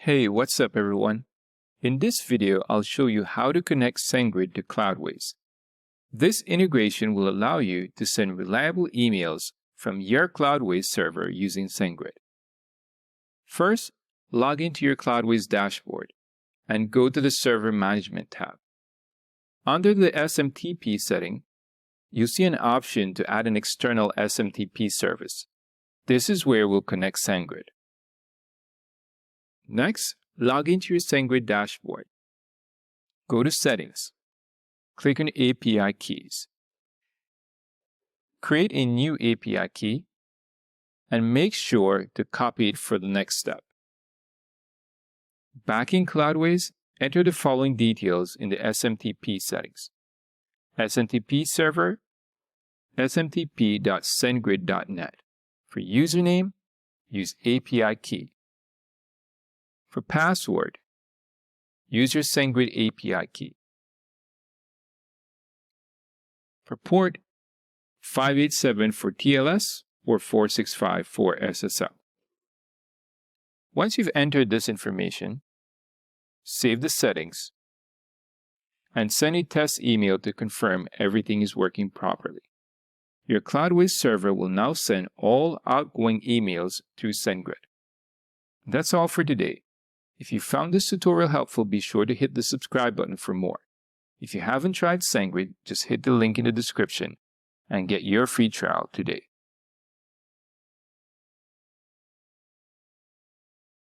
Hey, what's up everyone? In this video, I'll show you how to connect SendGrid to Cloudways. This integration will allow you to send reliable emails from your Cloudways server using SendGrid. First, log into your Cloudways dashboard and go to the Server Management tab. Under the SMTP setting, you'll see an option to add an external SMTP service. This is where we'll connect SendGrid. Next, log into your SendGrid dashboard. Go to Settings. Click on API Keys. Create a new API key and make sure to copy it for the next step. Back in Cloudways, enter the following details in the SMTP settings. SMTP server, smtp.sendgrid.net. For username, use API key. For password, use your SendGrid API key. For port, 587 for TLS or 465 for SSL. Once you've entered this information, save the settings and send a test email to confirm everything is working properly. Your Cloudways server will now send all outgoing emails through SendGrid. That's all for today. If you found this tutorial helpful, be sure to hit the subscribe button for more. If you haven't tried SendGrid, just hit the link in the description and get your free trial today.